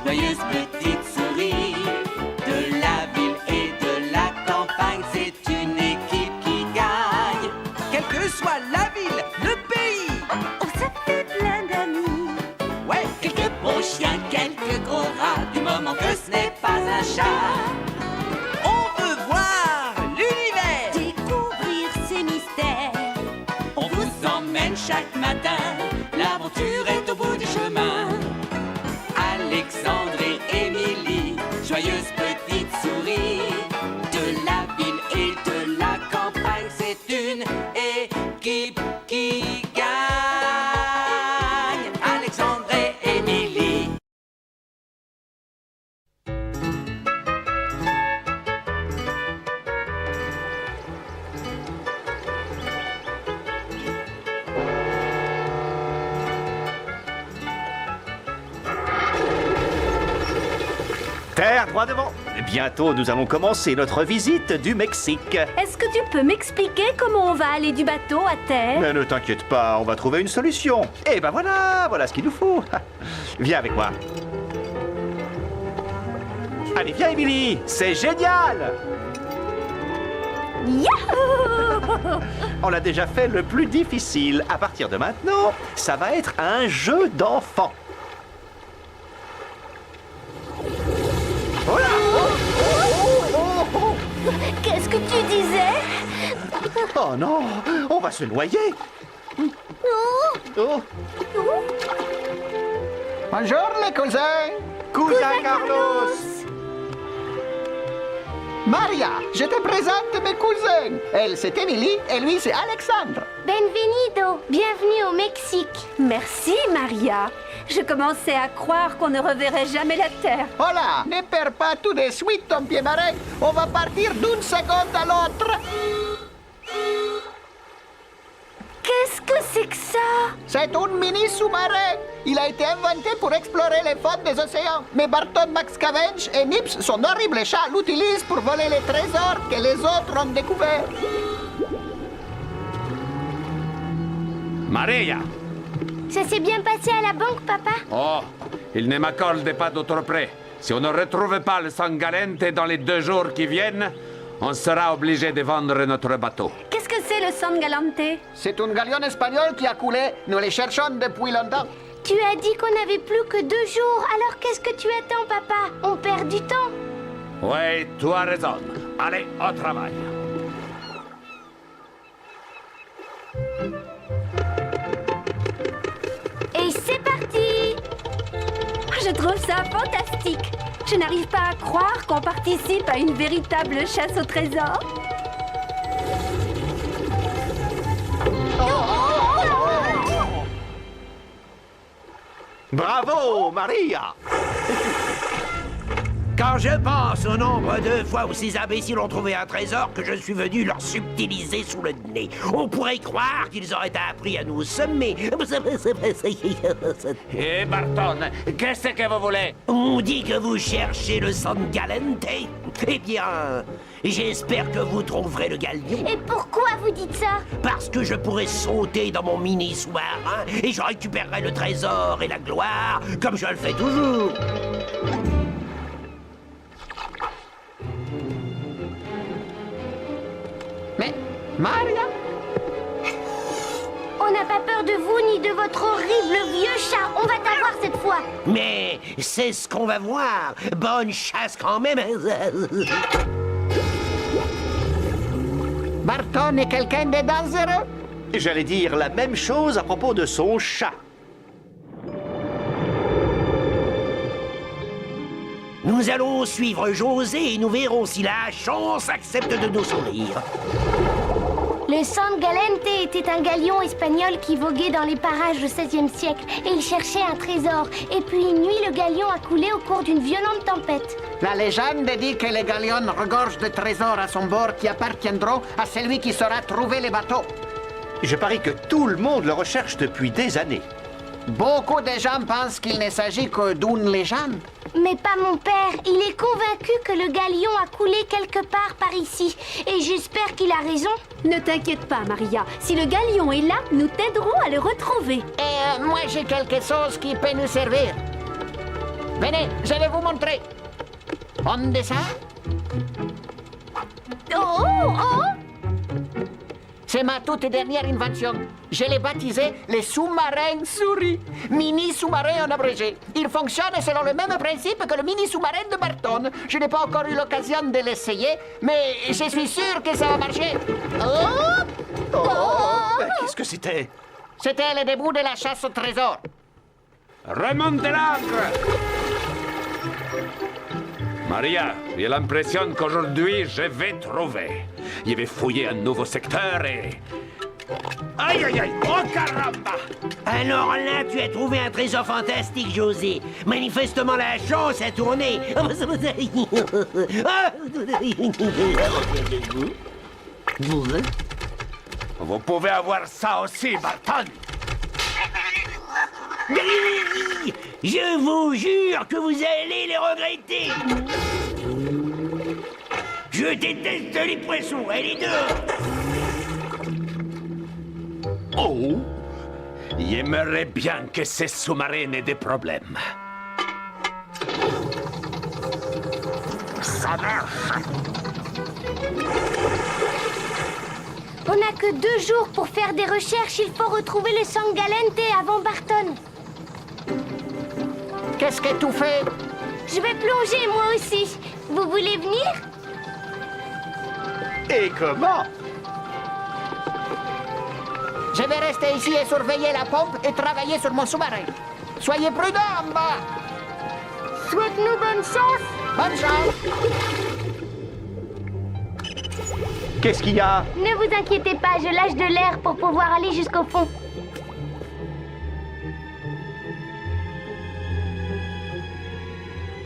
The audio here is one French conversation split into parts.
joyeuse petite souris. De la ville et de la campagne, c'est une équipe qui gagne. Quelle que soit la ville, le pays. Oh, ça fait plein d'amis. Ouais, quelques bons chiens, quelques gros rats, du moment que ce n'est pas un chat. On veut voir l'univers. Découvrir ses mystères. On vous emmène chaque matin, l'aventure est au bout du chemin. Alexandre et Émilie, joyeuse petite souris. De la ville et de la campagne, c'est une équipe qui gagne. Alexandre et Émilie. Terre, droit devant. Bientôt, nous allons commencer notre visite du Mexique. Est-ce que tu peux m'expliquer comment on va aller du bateau à terre? Mais ne t'inquiète pas, on va trouver une solution. Et ben voilà ce qu'il nous faut. Viens avec moi. Allez, viens, Émilie, c'est génial. Yahoo! On a déjà fait le plus difficile. À partir de maintenant, ça va être un jeu d'enfant. Oh là! Qu'est-ce que tu disais? Oh non, on va se noyer. Oh. Bonjour les cousins. Cousin Carlos. Maria, je te présente mes cousins. Elle, c'est Émilie et lui, c'est Alexandre. Benvenido, bienvenue au Mexique. Merci, Maria. Je commençais à croire qu'on ne reverrait jamais la Terre. Hola, ne perds pas tout de suite ton pied marin. On va partir d'une seconde à l'autre. Qu'est-ce que c'est que ça? C'est un mini sous-marin. Il a été inventé pour explorer les fonds des océans. Mais Barton McScavench et Nips, son horrible chat, l'utilisent pour voler les trésors que les autres ont découverts. Maria! Ça s'est bien passé à la banque, papa? Oh, il ne m'accorde pas d'autre prêt. Si on ne retrouve pas le San Galente dans les 2 jours qui viennent, on sera obligé de vendre notre bateau. Qu'est-ce que c'est le San Galante? C'est un galion espagnol qui a coulé. Nous les cherchons depuis longtemps. Tu as dit qu'on n'avait plus que 2 jours. Alors qu'est-ce que tu attends, papa? On perd du temps. Oui, tu as raison. Allez, au travail. Et c'est parti! Je trouve ça fantastique. Je n'arrive pas à croire qu'on participe à une véritable chasse au trésor. Bravo, Maria. Quand je pense au nombre de fois où ces imbéciles ont trouvé un trésor que je suis venu leur subtiliser sous le nez, on pourrait croire qu'ils auraient appris à nous semer. Et Barton, qu'est-ce que vous voulez? On dit que vous cherchez le San Galente. Eh bien, j'espère que vous trouverez le galion. Et pourquoi vous dites ça? Parce que je pourrais sauter dans mon mini sous-marin et je récupérerai le trésor et la gloire, comme je le fais toujours. Mais, Maria? On n'a pas peur de vous ni de votre horrible vieux chat. On va t'avoir cette fois. Mais c'est ce qu'on va voir. Bonne chasse quand même. Barton est quelqu'un de dangereux? J'allais dire la même chose à propos de son chat. Nous allons suivre José et nous verrons si la chance accepte de nous sourire. Le San Galente était un galion espagnol qui voguait dans les parages du XVIe siècle et il cherchait un trésor. Et puis une nuit, le galion a coulé au cours d'une violente tempête. La légende dit que les galions regorgent de trésors à son bord qui appartiendront à celui qui saura trouver les bateaux. Je parie que tout le monde le recherche depuis des années. Beaucoup de gens pensent qu'il ne s'agit que d'une légende. Mais pas mon père. Il est convaincu que le galion a coulé quelque part par ici. Et j'espère qu'il a raison. Ne t'inquiète pas, Maria. Si le galion est là, nous t'aiderons à le retrouver. Et moi, j'ai quelque chose qui peut nous servir. Venez, je vais vous montrer. On descend. Oh, oh! C'est ma toute dernière invention. Je l'ai baptisé les sous-marins souris. Mini sous-marin en abrégé. Il fonctionne selon le même principe que le mini sous-marin de Barton. Je n'ai pas encore eu l'occasion de l'essayer, mais je suis sûr que ça va marcher. Oh! Qu'est-ce que c'était? C'était le début de la chasse au trésor. Remontez l'ancre! Maria, j'ai l'impression qu'aujourd'hui, je vais trouver. Je vais fouiller un nouveau secteur et... Aïe, aïe, aïe! Oh, caramba! Alors là, tu as trouvé un trésor fantastique, José. Manifestement, la chance a tourné. Vous pouvez avoir ça aussi, Barton! Je vous jure que vous allez les regretter. Je déteste les poissons. Allez dehors. Oh! J'aimerais bien que ces sous-marins aient des problèmes. Ça marche! On n'a que 2 jours pour faire des recherches. Il faut retrouver le San Galente avant Barton. Qu'est-ce que tu fais? Je vais plonger moi aussi. Vous voulez venir? Et comment? Je vais rester ici et surveiller la pompe et travailler sur mon sous-marin. Soyez prudents en bas. Souhaite-nous bonne chance. Bonne chance. Qu'est-ce qu'il y a? Ne vous inquiétez pas, je lâche de l'air pour pouvoir aller jusqu'au fond.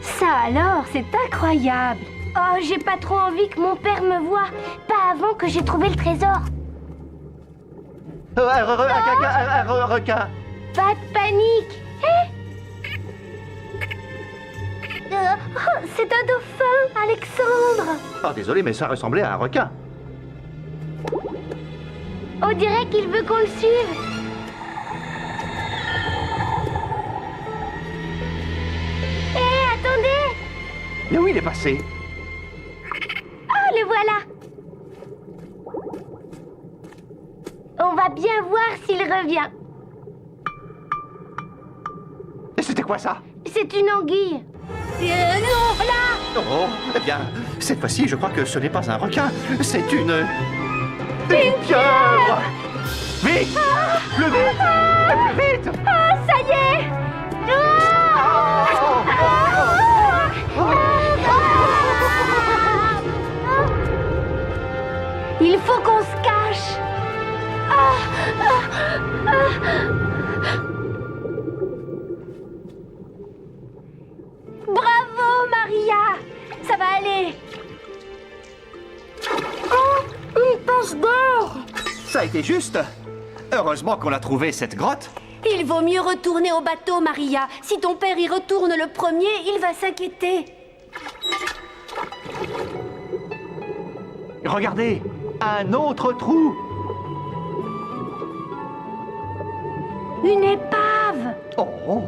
Ça alors, c'est incroyable. Oh, j'ai pas trop envie que mon père me voie. Pas avant que j'ai trouvé le trésor. Un requin. Pas de panique. Oh, c'est un dauphin, Alexandre. Oh, désolé, mais ça ressemblait à un requin. On dirait qu'il veut qu'on le suive. Hé, attendez. Mais où il est passé? Oh, le voilà. On va bien voir s'il revient. Et c'était quoi ça? C'est une anguille. Non, là. Oh, eh bien, cette fois-ci, je crois que ce n'est pas un requin, c'est une pieuvre! Vite! Plus vite! Plus vite! Oh, ça y est. Il faut qu'on se cache. Bravo, Maria. Ça va aller. Oh, une tache d'or. Ça a été juste! Heureusement qu'on a trouvé cette grotte. Il vaut mieux retourner au bateau, Maria. Si ton père y retourne le premier, il va s'inquiéter. Regardez! Un autre trou! Une épave. Oh!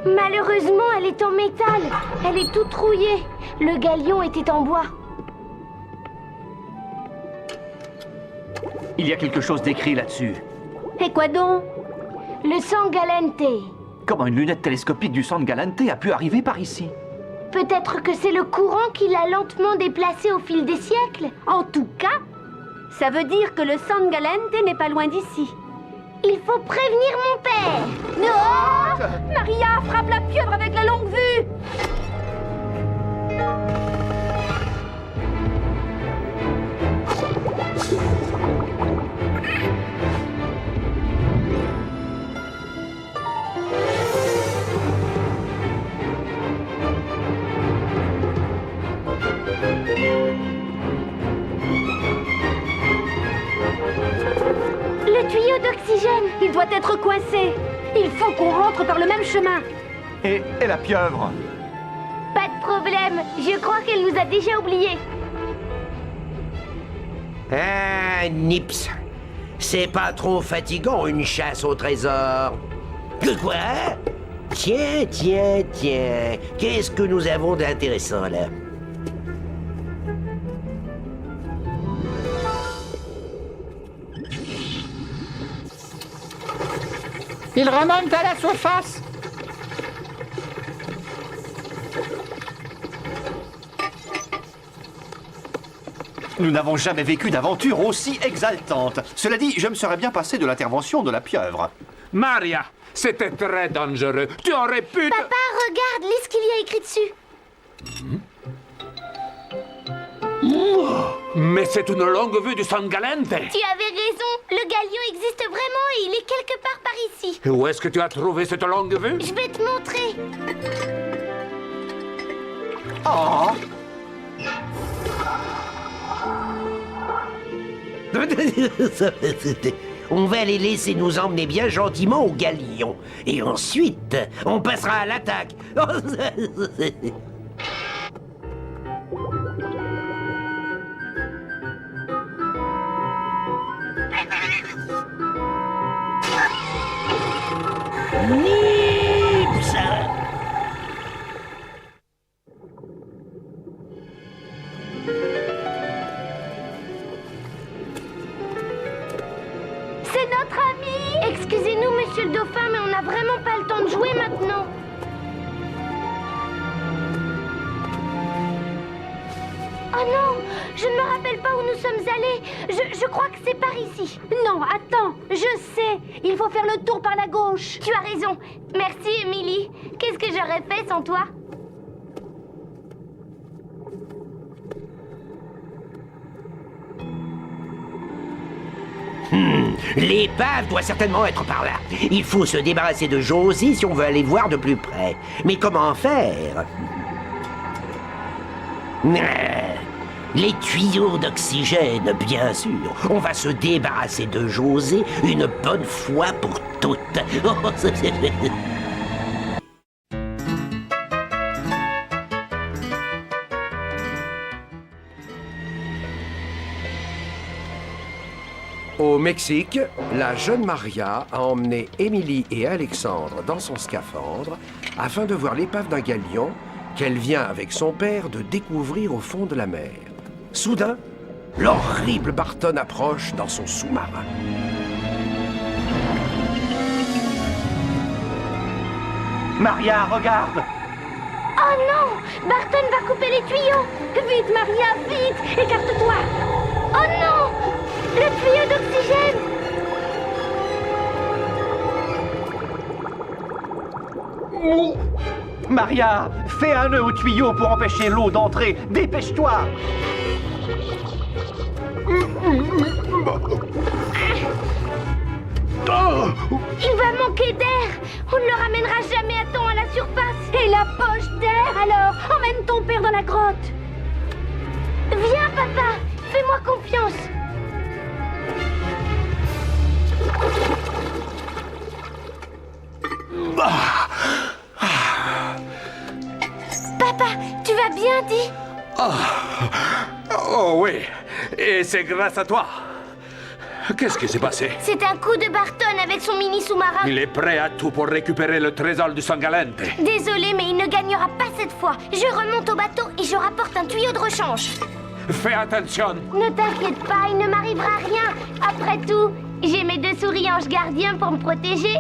Malheureusement, elle est en métal. Elle est toute rouillée. Le galion était en bois. Il y a quelque chose d'écrit là-dessus. Et quoi donc? Le San Galente. Comment une lunette télescopique du San Galente a pu arriver par ici? Peut-être que c'est le courant qui l'a lentement déplacé au fil des siècles. En tout cas, ça veut dire que le San Galente n'est pas loin d'ici. Il faut prévenir mon père. Non! Maria, frappe la pieuvre avec la longue vue! Le tuyau d'oxygène. Il doit être coincé. Il faut qu'on rentre par le même chemin. Et la pieuvre? Pas de problème. Je crois qu'elle nous a déjà oubliés. Ah, Nips. C'est pas trop fatigant, une chasse au trésor. Que quoi? Tiens, tiens, tiens. Qu'est-ce que nous avons d'intéressant là? Il remonte à la surface. Nous n'avons jamais vécu d'aventure aussi exaltante. Cela dit, je me serais bien passé de l'intervention de la pieuvre. Maria, c'était très dangereux. Tu aurais pu... Papa, regarde, lis ce qu'il y a écrit dessus. Mais c'est une longue vue du San Galente. Tu avais raison, le galion existe vraiment et il est quelque part par ici. Où est-ce que tu as trouvé cette longue vue? Je vais te montrer. Oh! On va les laisser nous emmener bien gentiment au galion. Et ensuite, on passera à l'attaque. Nips! C'est notre ami. Excusez-nous, monsieur le dauphin, mais on n'a vraiment pas le temps de jouer maintenant. Oh non, je ne me rappelle pas où nous sommes allés. Je crois que c'est par ici. Non, attends, je sais. Il faut faire le tour par la gauche. Tu as raison. Merci, Émilie. Qu'est-ce que j'aurais fait sans toi? L'épave doit certainement être par là. Il faut se débarrasser de Josie si on veut aller voir de plus près. Mais comment faire? Les tuyaux d'oxygène, bien sûr. On va se débarrasser de José une bonne fois pour toutes. Au Mexique, la jeune Maria a emmené Émilie et Alexandre dans son scaphandre afin de voir l'épave d'un galion qu'elle vient avec son père de découvrir au fond de la mer. Soudain, l'horrible Barton approche dans son sous-marin. Maria, regarde! Oh non! Barton va couper les tuyaux! Vite, Maria, vite! Écarte-toi! Oh non! Le tuyau d'oxygène! Maria, fais un nœud au tuyau pour empêcher l'eau d'entrer. Dépêche-toi! Il va manquer d'air! On ne le ramènera jamais à temps à la surface! Et la poche d'air, alors? Emmène ton père dans la grotte! Viens, papa! Fais-moi confiance! Papa, tu vas bien, dis? Oh oui, et c'est grâce à toi. Qu'est-ce qui s'est passé? C'est un coup de Barton avec son mini sous-marin. Il est prêt à tout pour récupérer le trésor du San Galente. Désolé, mais il ne gagnera pas cette fois. Je remonte au bateau et je rapporte un tuyau de rechange. Fais attention. Ne t'inquiète pas, il ne m'arrivera rien. Après tout, j'ai mes 2 souris anges gardiens pour me protéger.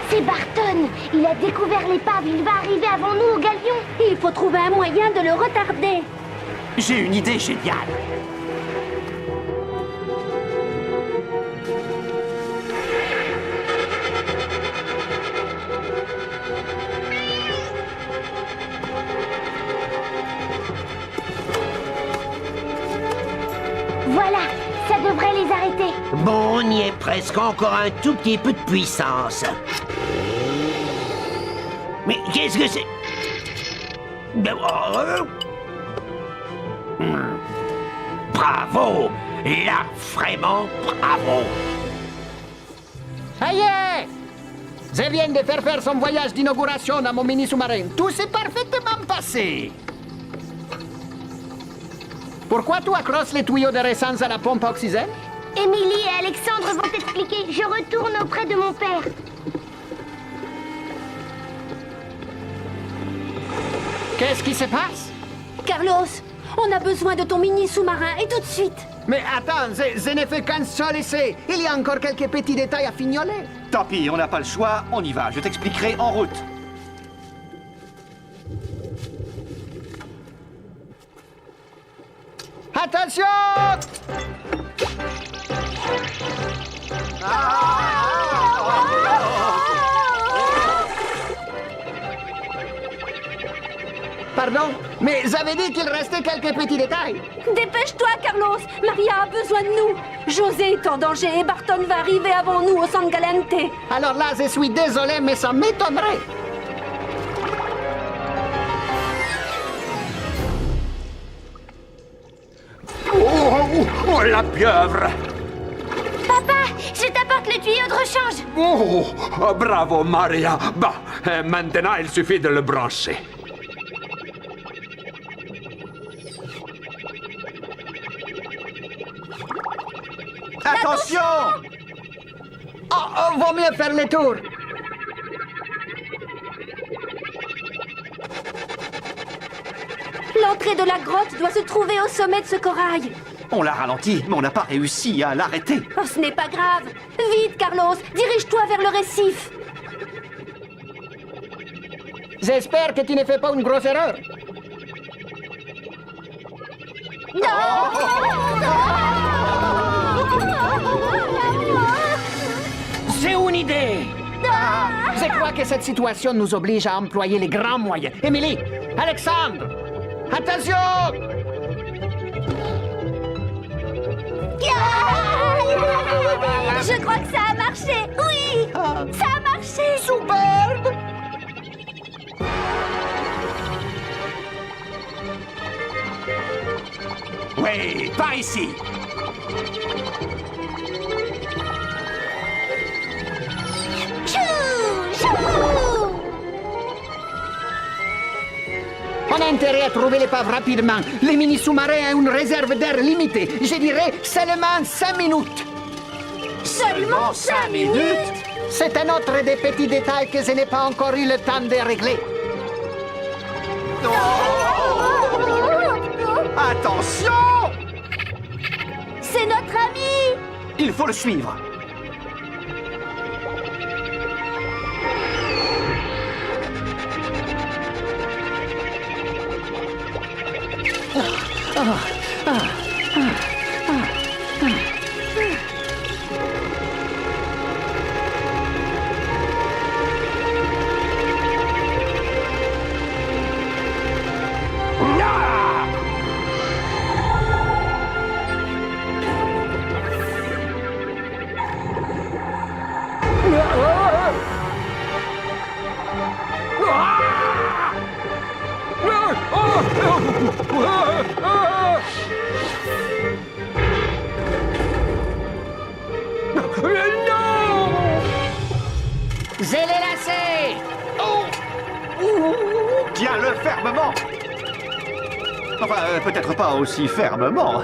C'est Barton. Il a découvert l'épave. Il va arriver avant nous au galion. Il faut trouver un moyen de le retarder. J'ai une idée géniale. Voilà, ça devrait les arrêter. Bon, on y est presque. Encore un tout petit peu de puissance. Mais qu'est-ce que c'est? Bravo! Là, vraiment, bravo! Ça y est! Je viens de faire son voyage d'inauguration à mon mini sous-marin. Tout s'est parfaitement passé. Pourquoi tu accroches les tuyaux de récence à la pompe à oxygène? Émilie et Alexandre vont t'expliquer. Je retourne auprès de mon père. Qu'est-ce qui se passe? Carlos, on a besoin de ton mini sous-marin et tout de suite. Mais attends, je n'ai fait qu'un seul essai. Il y a encore quelques petits détails à fignoler. Tant pis, on n'a pas le choix, on y va. Je t'expliquerai en route. Attention! Pardon, mais j'avais dit qu'il restait quelques petits détails. Dépêche-toi, Carlos. Maria a besoin de nous. José est en danger et Barton va arriver avant nous au San Galante. Alors là, je suis désolé, mais ça m'étonnerait. Oh, la pieuvre! Papa, je t'apporte le tuyau de rechange. Oh, bravo, Maria. Bah, maintenant, il suffit de le brancher. Attention! Oh, vaut mieux faire le tour. L'entrée de la grotte doit se trouver au sommet de ce corail. On l'a ralenti, mais on n'a pas réussi à l'arrêter. Oh, ce n'est pas grave. Vite, Carlos, dirige-toi vers le récif. J'espère que tu ne fais pas une grosse erreur. J'ai une idée. Je crois que cette situation nous oblige à employer les grands moyens. Émilie, Alexandre, attention! Je crois que ça a marché. Oui, ça a marché. Superbe! Oui, par ici. On a intérêt à trouver l'épave rapidement. Les mini-sous-marins ont une réserve d'air limitée. Je dirais seulement 5 minutes. Seulement 5 minutes. C'est un autre des petits détails que je n'ai pas encore eu le temps de régler. Attention! C'est notre ami. Il faut le suivre. Je l'ai lassé! Tiens-le fermement! Enfin, peut-être pas aussi fermement.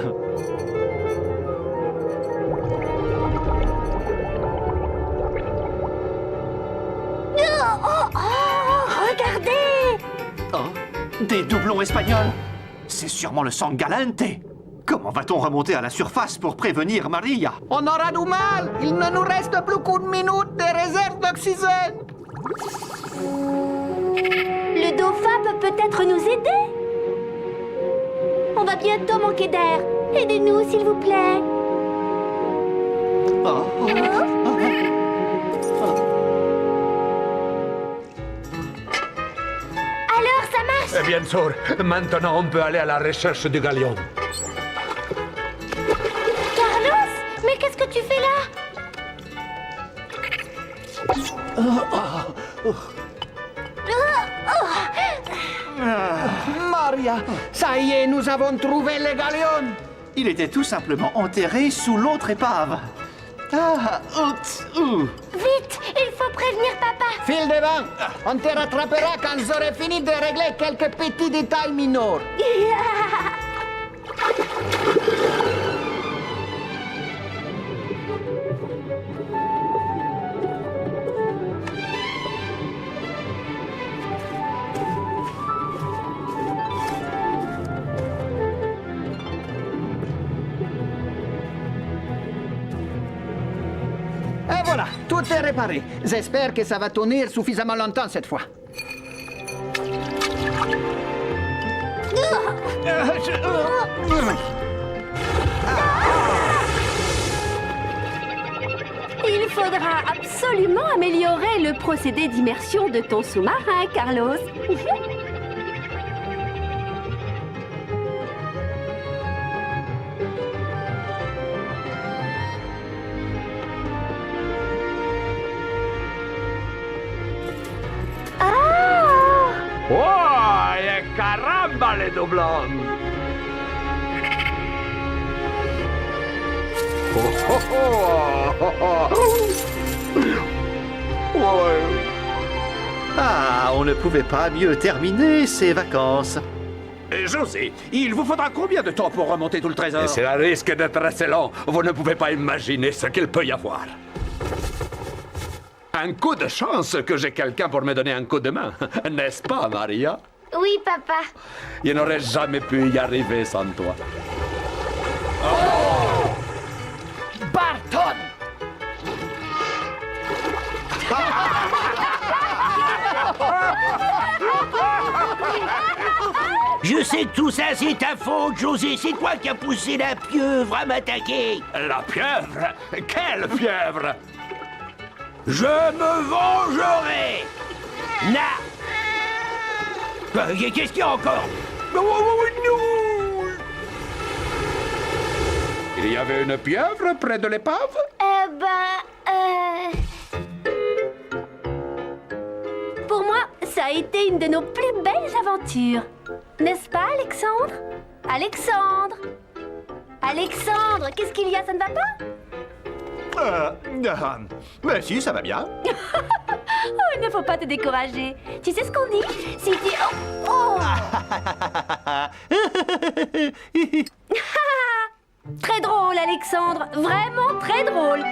Regardez. Oh, des doublons espagnols! C'est sûrement le San Galante! Comment va-t-on remonter à la surface pour prévenir Maria? On aura du mal! Il ne nous reste plus qu'une minute de réserve d'oxygène! Le dauphin peut peut-être nous aider. On va bientôt manquer d'air. Aidez-nous, s'il vous plaît. Alors, ça marche. Eh bien sûr, maintenant on peut aller à la recherche du galion. Carlos, mais qu'est-ce que tu fais là? Maria, ça y est, nous avons trouvé le galion! Il était tout simplement enterré sous l'autre épave. Vite, il faut prévenir papa. File devant! On te rattrapera quand j'aurai fini de régler quelques petits détails mineurs. Et voilà, tout est réparé. J'espère que ça va tenir suffisamment longtemps cette fois. Il faudra absolument améliorer le procédé d'immersion de ton sous-marin, Carlos. ¡Oh! ¡Caramba, les doublons! Ah, on ne pouvait pas mieux terminer ces vacances. José, il vous faudra combien de temps pour remonter tout le trésor? C'est un risque d'être assez long. Vous ne pouvez pas imaginer ce qu'il peut y avoir. Un coup de chance que j'ai quelqu'un pour me donner un coup de main, n'est-ce pas, Maria? Oui, papa. Je n'aurais jamais pu y arriver sans toi. Barton! Je sais que tout ça, c'est ta faute, José. C'est toi qui as poussé la pieuvre à m'attaquer. La pieuvre? Quelle pieuvre? Je me vengerai. Qu'est-ce qu'il y a encore? Il y avait une pieuvre près de l'épave? Pour moi, ça a été une de nos plus belles aventures. N'est-ce pas, Alexandre? Alexandre, qu'est-ce qu'il y a? Ça ne va pas? Mais si, ça va bien. Oh, il ne faut pas te décourager. Tu sais ce qu'on dit? Si tu... Oh, Très drôle, Alexandre. Vraiment très drôle.